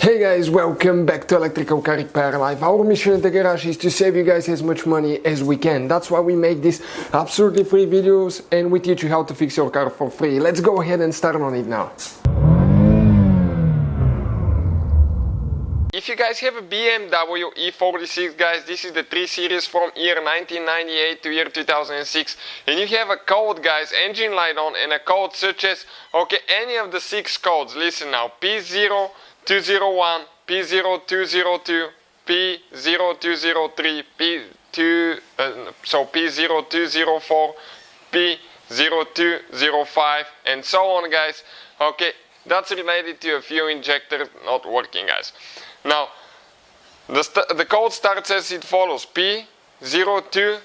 Hey guys, welcome back to Electrical Car Repair Live. Our mission at the garage is to save you guys as much money as we can. That's why we make these absolutely free videos and we teach you how to fix your car for free. Let's go ahead and start on it now. If you guys have a BMW E46, guys, this is the 3 Series from year 1998 to year 2006, and you have a code, guys, engine light on, and a code such as, okay, any of the 6 codes, listen now, P0201, P0202, P0203, P0204, P0205, and so on, guys. Okay, that's related to a few injectors not working, guys. Now, the code starts as it follows, P020,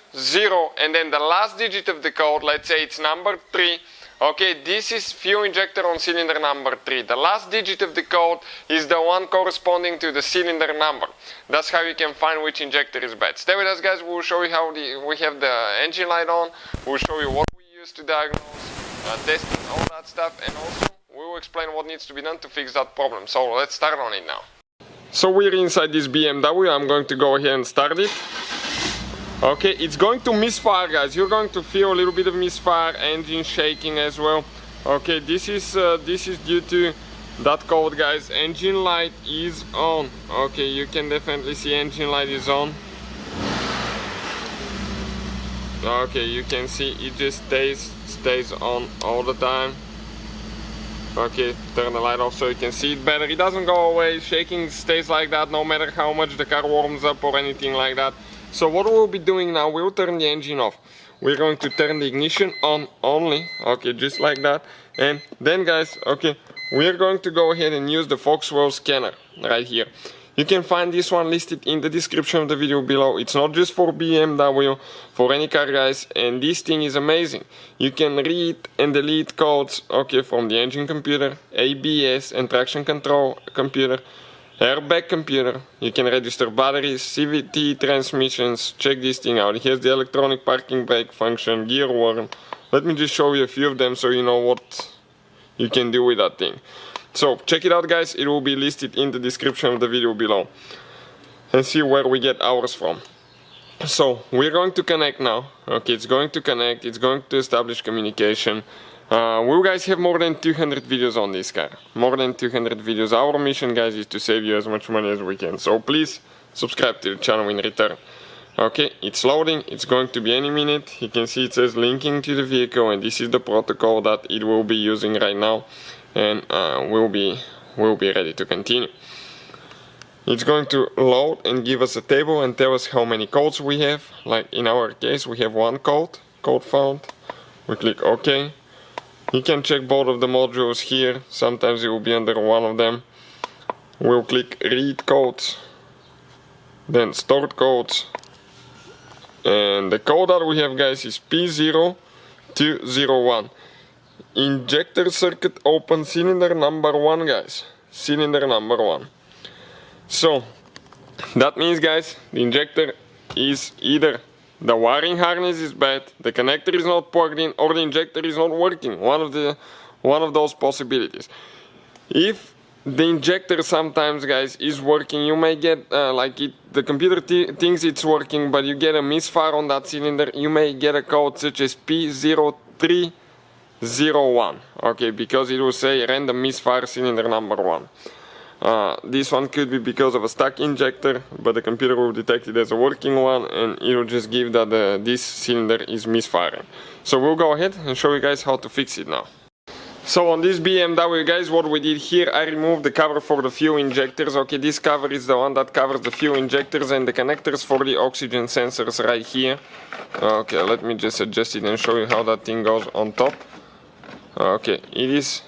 and then the last digit of the code, let's say it's number 3. Okay, this is fuel injector on cylinder number 3. The last digit of the code is the one corresponding to the cylinder number. That's how you can find which injector is bad. Stay with us, guys. We'll show you how we have the engine light on. We'll show you what we use to diagnose, testing, all that stuff, and also we will explain what needs to be done to fix that problem. So let's start on it now. So we're inside this BMW. I'm going to go ahead and start it. Okay, it's going to misfire, guys. You're going to feel a little bit of misfire, engine shaking as well. Okay, this is due to that code, guys. Engine light is on. Okay, you can definitely see engine light is on. Okay, you can see it just stays on all the time. Okay, turn the light off so you can see it better. It doesn't go away, shaking stays like that no matter how much the car warms up or anything like that. So what we'll be doing now, we'll turn the engine off. We're going to turn the ignition on only, okay, just like that. And then, guys, okay, we're going to go ahead and use the Foxwell scanner right here. You can find this one listed in the description of the video below. It's not just for BMW, for any car, guys, and this thing is amazing. You can read and delete codes, okay, from the engine computer, ABS and traction control computer, airbag computer. You can register batteries, CVT transmissions. Check this thing out. It has the electronic parking brake function, gear worm. Let me just show you a few of them so you know what you can do with that thing. So check it out, guys. It will be listed in the description of the video below, and see where we get ours from. So we're going to connect now. Okay, it's going to connect, it's going to establish communication. We guys have more than 200 videos on this car, more than 200 videos. Our mission, guys, is to save you as much money as we can, so please subscribe to the channel in return. Okay, it's loading, it's going to be any minute. You can see it says linking to the vehicle, and this is the protocol that it will be using right now, and we'll be ready to continue. It's going to load and give us a table and tell us how many codes we have. Like in our case, we have one code found. We click OK. You can check both of the modules here. Sometimes it will be under one of them. We'll click read codes, then stored codes, and the code that we have, guys, is P0201. Injector Circuit Open, cylinder number 1, guys. Cylinder number 1. So that means, guys, the injector is either the wiring harness is bad, the connector is not plugged in, or the injector is not working. One of those possibilities. If the injector sometimes, guys, is working, you may get the computer thinks it's working, but you get a misfire on that cylinder. You may get a code such as P0301, okay, because it will say random misfire cylinder number 1. This one could be because of a stuck injector, but the computer will detect it as a working one, and it will just give that this cylinder is misfiring. So we'll go ahead and show you guys how to fix it now. So on this BMW, guys, what we did here, I removed the cover for the fuel injectors. Okay, this cover is the one that covers the fuel injectors and the connectors for the oxygen sensors right here. Okay, let me just adjust it and show you how that thing goes on top. Okay, it is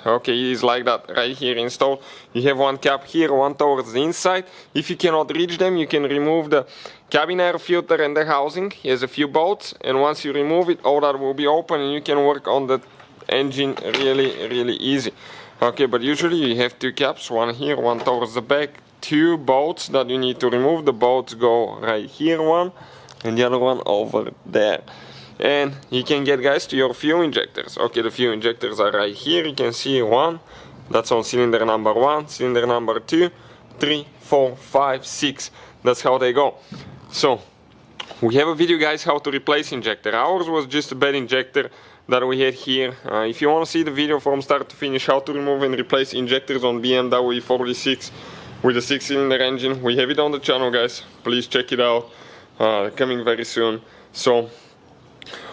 like that right here installed. You have one cap here, one towards the inside. If you cannot reach them, you can remove the cabin air filter and the housing. It has a few bolts, and once you remove it, all that will be open and you can work on the engine really easy. Okay, but usually you have 2 caps, one here, one towards the back, 2 bolts that you need to remove. The bolts go right here, one, and the other one over there. And you can get, guys, to your fuel injectors. Okay, the fuel injectors are right here. You can see one, that's on cylinder number 1, cylinder number 2, 3, 4, 5, 6. That's how they go. So we have a video, guys, how to replace injector. Ours was just a bad injector that we had here. If you want to see the video from start to finish, how to remove and replace injectors on BMW E46 with a 6-cylinder engine, we have it on the channel, guys. Please check it out. Coming very soon. So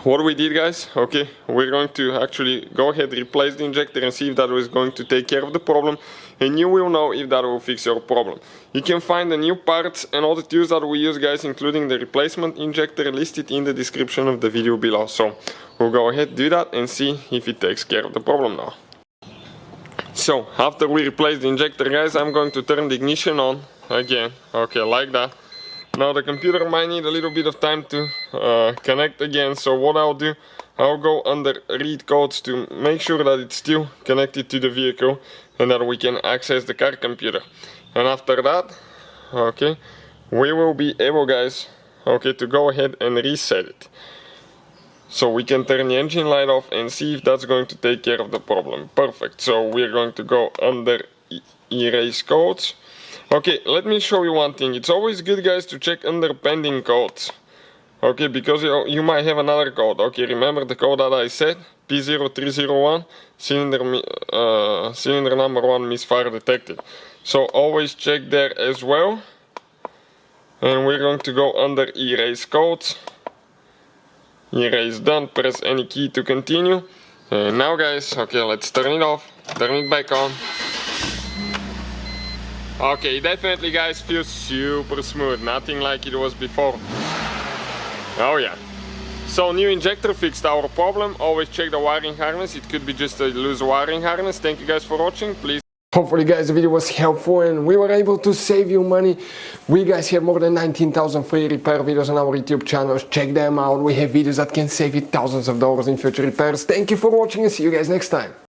what we did, guys, okay, we're going to actually go ahead, replace the injector and see if that was going to take care of the problem, and you will know if that will fix your problem. You can find the new parts and all the tools that we use, guys, including the replacement injector, listed in the description of the video below. So we'll go ahead, do that and see if it takes care of the problem now. So after we replace the injector, guys, I'm going to turn the ignition on again, okay, like that. Now the computer might need a little bit of time to connect again, so what I'll do, I'll go under read codes to make sure that it's still connected to the vehicle and that we can access the car computer. And after that, okay, we will be able, guys, okay, to go ahead and reset it. So we can turn the engine light off and see if that's going to take care of the problem. Perfect. So we're going to go under erase codes. Okay, let me show you one thing. It's always good, guys, to check under pending codes. Okay, because you might have another code. Okay, remember the code that I said? P0301, cylinder number 1 misfire detected. So always check there as well. And we're going to go under erase codes. Erase done, press any key to continue. And now, guys, okay, let's turn it off, turn it back on. Okay, definitely, guys, feels super smooth, nothing like it was before. Oh yeah. So new injector fixed our problem. Always check the wiring harness, it could be just a loose wiring harness. Thank you, guys, for watching. Please. Hopefully, guys, the video was helpful and we were able to save you money. We, guys, have more than 19,000 free repair videos on our YouTube channels. Check them out. We have videos that can save you thousands of dollars in future repairs. Thank you for watching and see you guys next time.